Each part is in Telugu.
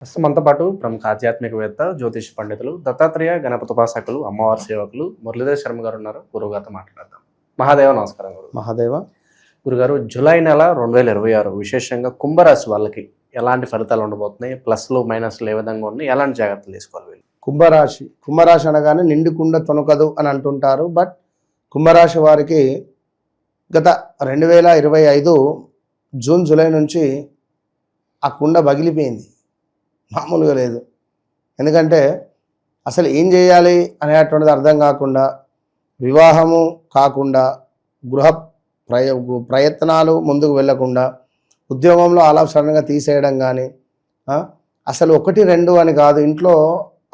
ప్రస్తుతం మనతో పాటు ప్రముఖ ఆధ్యాత్మికవేత్త, జ్యోతిష పండితులు, దత్తాత్రేయ గణపతి ఉపాసకులు, అమ్మవారి సేవకులు మురళీధర్ శర్మ గారు ఉన్నారు. గురువుగారితో మాట్లాడదాం. మహాదేవ నమస్కారం. గురు మహాదేవ. గురుగారు, జూలై నెల 2026 విశేషంగా కుంభరాశి వాళ్ళకి ఎలాంటి ఫలితాలు ఉండబోతున్నాయి? ప్లస్లు మైనస్లు ఏ విధంగా ఉన్నాయి? ఎలాంటి జాగ్రత్తలు తీసుకోవాలి వీళ్ళు? కుంభరాశి అనగానే నిండుకుండ తొనకదు అని అంటుంటారు. బట్ కుంభరాశి వారికి గత 2025 జూన్ జూలై నుంచి ఆ కుండ పగిలిపోయింది. మామూలుగా లేదు. ఎందుకంటే అసలు ఏం చేయాలి అనేటువంటిది అర్థం కాకుండా, వివాహము కాకుండా, గృహ ప్రయత్నాలు ముందుకు వెళ్ళకుండా, ఉద్యోగంలో ఆల్ ఆఫ్ సడన్గా తీసేయడం కానీ, అసలు 1, 2 అని కాదు, ఇంట్లో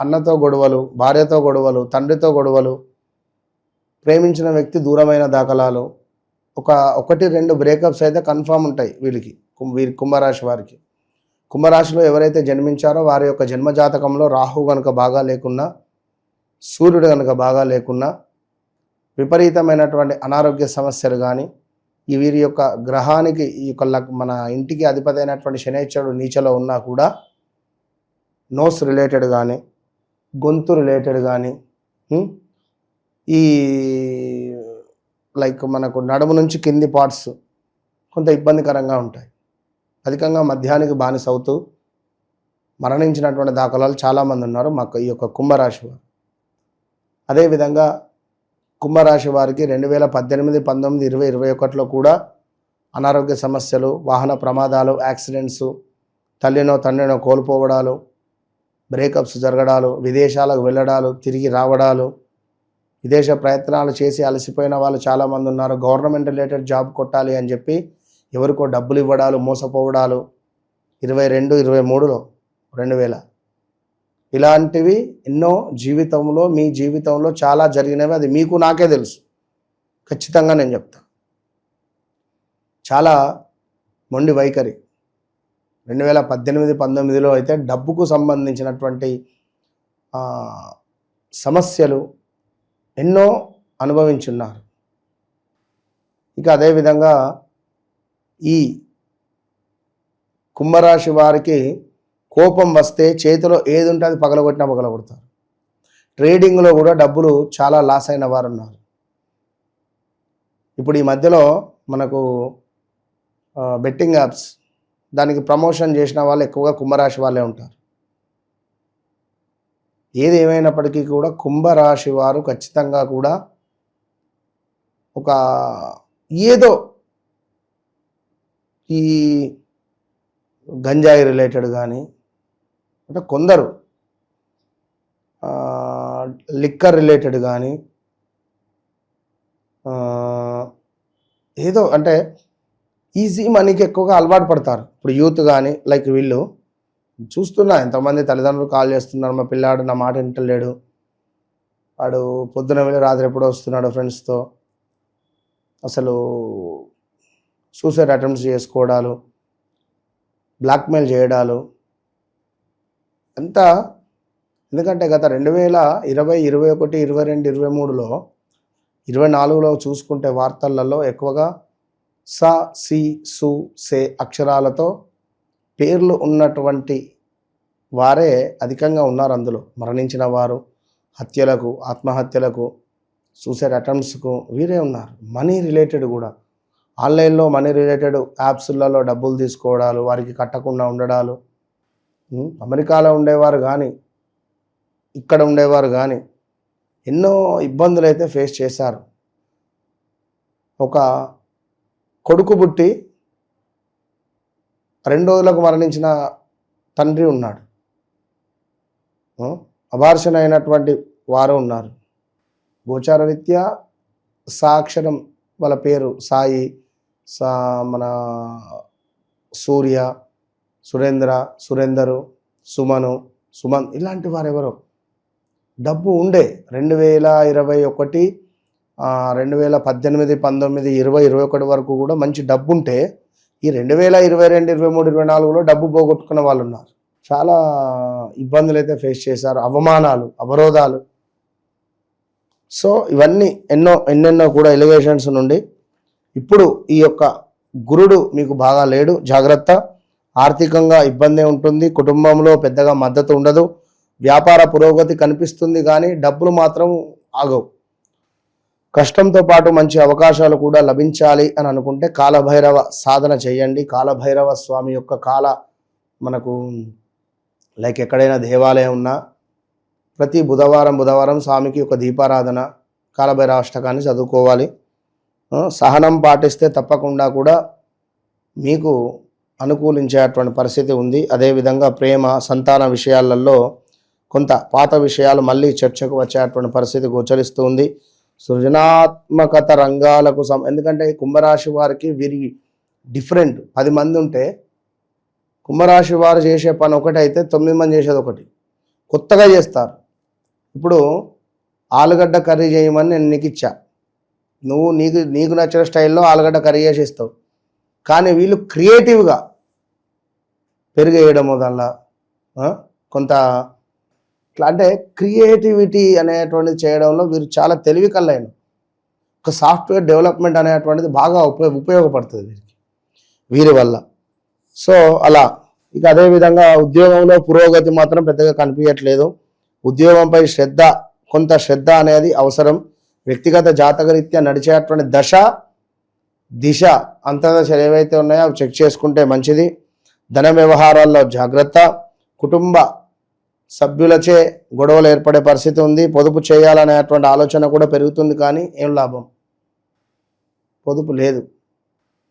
అన్నతో గొడవలు, భార్యతో గొడవలు, తండ్రితో గొడవలు, ప్రేమించిన వ్యక్తి దూరమైన దాఖలాలు, 1, 2 బ్రేకప్స్ అయితే కన్ఫామ్ ఉంటాయి వీళ్ళకి, కుంభరాశి వారికి. కుంభరాశిలో ఎవరైతే జన్మించారో వారి యొక్క జన్మజాతకంలో రాహు కనుక బాగా లేకున్నా, సూర్యుడు కనుక బాగా లేకున్నా, విపరీతమైనటువంటి అనారోగ్య సమస్యలు కానీ, వీరి యొక్క గ్రహానికి ఈ యొక్క మన ఇంటికి అధిపతి అయినటువంటి శనైశ్వరుడు నీచలో ఉన్నా కూడా, నోస్ రిలేటెడ్ కానీ, గొంతు రిలేటెడ్ కానీ, ఈ మనకు నడుము నుంచి కింది పార్ట్స్ కొంత ఇబ్బందికరంగా ఉంటాయి. అధికంగా మద్యానికి బానిస అవుతూ మరణించినటువంటి దాఖలాలు చాలామంది ఉన్నారు మాకు ఈ యొక్క కుంభరాశి వారు. అదేవిధంగా కుంభరాశి వారికి 2018, 19, 20, 21లో కూడా అనారోగ్య సమస్యలు, వాహన ప్రమాదాలు, యాక్సిడెంట్స్, తల్లినో తండ్రినో కోల్పోవడాలు, బ్రేకప్స్ జరగడాలు, విదేశాలకు వెళ్ళడాలు, తిరిగి రావడాలు, విదేశ ప్రయత్నాలు చేసి అలసిపోయిన వాళ్ళు చాలామంది ఉన్నారు. గవర్నమెంట్ రిలేటెడ్ జాబ్ కొట్టాలి అని చెప్పి ఎవరికో డబ్బులు ఇవ్వడాలు, మోసపోవడాలు 22, 23లో 2000 ఇలాంటివి ఎన్నో జీవితంలో, మీ జీవితంలో చాలా జరిగినవి. అది మీకు నాకే తెలుసు, ఖచ్చితంగా నేను చెప్తా. చాలా మొండి వైఖరి 2018, 19లో అయితే డబ్బుకు సంబంధించినటువంటి సమస్యలు ఎన్నో అనుభవించున్నారు. ఇక అదేవిధంగా ఈ కుంభరాశి వారికి కోపం వస్తే చేతిలో ఏది ఉంటే అది పగలగొడతారు. ట్రేడింగ్లో కూడా డబ్బులు చాలా లాస్ అయిన వారు ఉన్నారు. ఇప్పుడు ఈ మధ్యలో మనకు బెట్టింగ్ యాప్స్, దానికి ప్రమోషన్ చేసిన వాళ్ళు ఎక్కువగా కుంభరాశి వాళ్ళే ఉంటారు. ఏది ఏమైనప్పటికీ కూడా కుంభరాశి వారు ఖచ్చితంగా కూడా ఒక ఏదో ఈ గంజాయి రిలేటెడ్ కానీ, అంటే కొందరు లిక్కర్ రిలేటెడ్ కానీ, ఏదో అంటే ఈజీ మనీకి ఎక్కువగా అలవాటు పడతారు. ఇప్పుడు యూత్ కానీ వీళ్ళు చూస్తున్నా, ఎంతమంది తల్లిదండ్రులు కాల్ చేస్తున్నారు, మా పిల్లాడు నా మాట వింటలేడు, వాడు పొద్దున వెళ్ళి రాత్రి ఎప్పుడో వస్తున్నాడు ఫ్రెండ్స్తో, అసలు సూసైడ్ అటెంప్ట్స్ చేసుకోవడాలు, బ్లాక్మెయిల్ చేయడాలు అంతా. ఎందుకంటే గత 2020, 21, 22, 23లో 24లో చూసుకుంటే వార్తలలో ఎక్కువగా స, సి, సు, సే అక్షరాలతో పేర్లు ఉన్నటువంటి వారే అధికంగా ఉన్నారు. అందులో మరణించిన వారు, హత్యలకు, ఆత్మహత్యలకు, సూసైడ్ అటెంప్ట్స్కు వీరే ఉన్నారు. మనీ రిలేటెడ్ కూడా ఆన్లైన్లో మనీ రిలేటెడ్ యాప్స్లలో డబ్బులు తీసుకోవడాలు, వారికి కట్టకుండా ఉండడాలు, అమెరికాలో ఉండేవారు కానీ, ఇక్కడ ఉండేవారు కానీ ఎన్నో ఇబ్బందులు అయితే ఫేస్ చేశారు. ఒక కొడుకు పుట్టి 2 రోజులకు మరణించిన తండ్రి ఉన్నాడు. అబార్షన్ అయినటువంటి వారు ఉన్నారు. గోచారరీత్యా సాక్షరం వాళ్ళ పేరు సాయి, మన సూర్య, సురేందరు, సుమన్ ఇలాంటి వారు ఎవరో డబ్బు ఉండే 2021, 2018, 19, 20, 21 వరకు కూడా మంచి డబ్బు ఉంటే ఈ 2022, 23, 24లో డబ్బు పోగొట్టుకున్న వాళ్ళు ఉన్నారు. చాలా ఇబ్బందులు అయితే ఫేస్ చేశారు, అవమానాలు, అవరోధాలు. సో ఇవన్నీ ఎన్నెన్నో కూడా ఎలివేషన్స్ నుండి ఇప్పుడు ఈ యొక్క గురుడు మీకు బాగా లేడు, జాగ్రత్త. ఆర్థికంగా ఇబ్బంది ఉంటుంది, కుటుంబంలో పెద్దగా మద్దతు ఉండదు, వ్యాపార పురోగతి కనిపిస్తుంది కానీ డబ్బులు మాత్రం ఆగవు. కష్టంతో పాటు మంచి అవకాశాలు కూడా లభించాలి అని అనుకుంటే కాలభైరవ సాధన చేయండి. కాలభైరవ స్వామి యొక్క మనకు లైక్ ఎక్కడైనా దేవాలయం ఉన్నా ప్రతి బుధవారం స్వామికి ఒక దీపారాధన, కాలభైరవ అష్టకాన్ని చదువుకోవాలి. సహనం పాటిస్తే తప్పకుండా కూడా మీకు అనుకూలించేటువంటి పరిస్థితి ఉంది. అదేవిధంగా ప్రేమ, సంతాన విషయాలలో కొంత పాత విషయాలు మళ్ళీ చర్చకు వచ్చేటువంటి పరిస్థితి గోచరిస్తూ ఉంది. సృజనాత్మకత రంగాలకు ఎందుకంటే కుంభరాశి వారికి వీరి డిఫరెంట్. 10 మంది ఉంటే కుంభరాశి వారు చేసే పని ఒకటైతే 9 మంది చేసేది ఒకటి, కొత్తగా చేస్తారు. ఇప్పుడు ఆలుగడ్డ కర్రీ చేయమని నేను నీకు ఇచ్చా, నువ్వు నీకు నచ్చిన స్టైల్లో ఆలుగడ్డ కర్రీ చేసి ఇస్తావు. కానీ వీళ్ళు క్రియేటివ్గా పెరుగేయడము దానిలో కొంత అంటే క్రియేటివిటీ అనేటువంటిది చేయడంలో వీరు చాలా తెలివి కలైన. ఒక సాఫ్ట్వేర్ డెవలప్మెంట్ అనేటువంటిది బాగా ఉపయోగపడుతుంది వీరి వల్ల. సో అలా ఇక అదేవిధంగా ఉద్యోగంలో పురోగతి మాత్రం పెద్దగా కనిపించట్లేదు. ఉద్యోగంపై కొంత శ్రద్ధ అనేది అవసరం. వ్యక్తిగత జాతకరీత్యా నడిచేటువంటి దిశ అంతర్దశలు ఏవైతే ఉన్నాయో అవి చెక్ చేసుకుంటే మంచిది. ధన వ్యవహారాల్లో జాగ్రత్త. కుటుంబ సభ్యులచే గొడవలు ఏర్పడే పరిస్థితి ఉంది. పొదుపు చేయాలనేటువంటి ఆలోచన కూడా పెరుగుతుంది కానీ ఏం లాభం, పొదుపు లేదు.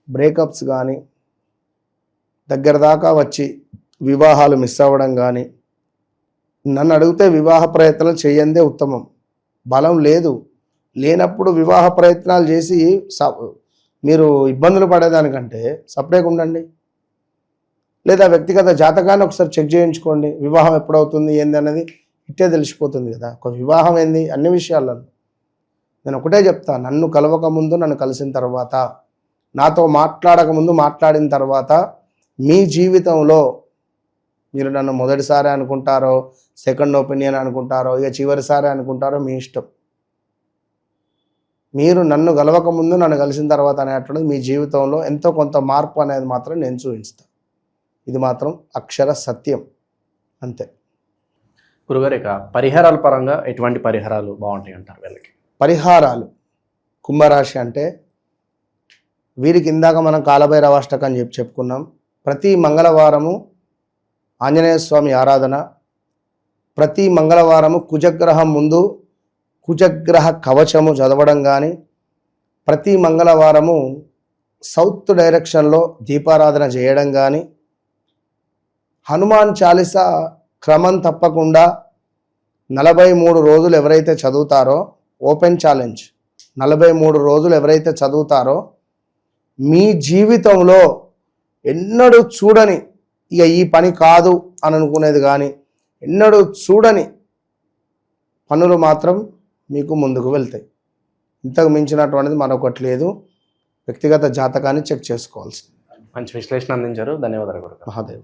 బ్రేకప్స్ కానీ దగ్గర దాకా వచ్చి వివాహాలు మిస్ అవ్వడం కానీ, నన్ను అడిగితే వివాహ ప్రయత్నాలు చేయందే ఉత్తమం. బలం లేనప్పుడు వివాహ ప్రయత్నాలు చేసి మీరు ఇబ్బందులు పడేదానికంటే సపరేట్గా ఉండండి. లేదా వ్యక్తిగత జాతకాన్ని ఒకసారి చెక్ చేయించుకోండి. వివాహం ఎప్పుడవుతుంది ఏంది అనేది ఇట్టే తెలిసిపోతుంది కదా. ఒక వివాహం ఏంది అన్ని విషయాల్లో నేను ఒకటే చెప్తా, నన్ను కలవక ముందు, నన్ను కలిసిన తర్వాత, నాతో మాట్లాడక ముందు, మాట్లాడిన తర్వాత మీ జీవితంలో మీరు నన్ను మొదటిసారి అనుకుంటారో, సెకండ్ ఒపీనియన్ అనుకుంటారో, ఇక చివరిసారి అనుకుంటారో మీ ఇష్టం. మీరు నన్ను కలవక ముందు, నన్ను కలిసిన తర్వాత అనేటువంటిది మీ జీవితంలో ఎంతో కొంత మార్పు అనేది మాత్రం నేను చూపిస్తాను. ఇది మాత్రం అక్షర సత్యం, అంతే. గురుగారు, ఇక పరిహారాల పరంగా ఎటువంటి పరిహారాలు బాగుంటాయి అంటారు వీళ్ళకి? పరిహారాలు కుంభరాశి అంటే వీరికి ఇందాక మనం కాలభైరవ అష్టకం అని చెప్పుకున్నాం. ప్రతి మంగళవారము ఆంజనేయ స్వామి ఆరాధన, ప్రతి మంగళవారము కుజగ్రహం ముందు కుజగ్రహ కవచము చదవడం కానీ, ప్రతి మంగళవారము సౌత్ డైరెక్షన్లో దీపారాధన చేయడం కానీ, హనుమాన్ చాలీసా క్రమం తప్పకుండా 43 రోజులు ఎవరైతే చదువుతారో, ఓపెన్ ఛాలెంజ్ 43 రోజులు ఎవరైతే చదువుతారో మీ జీవితంలో ఎన్నడూ చూడని, ఇక ఈ పని కాదు అని అనుకునేది కానీ ఎన్నడూ చూడని పనులు మాత్రం మీకు ముందుకు వెళ్తాయి. ఇంతకు మించినటువంటిది మరొకటి లేదు. వ్యక్తిగత జాతకాన్ని చెక్ చేసుకోవాల్సింది. మంచి విశ్లేషణ అందించారు, ధన్యవాదాలు గురుగారు. మహాదేవ్.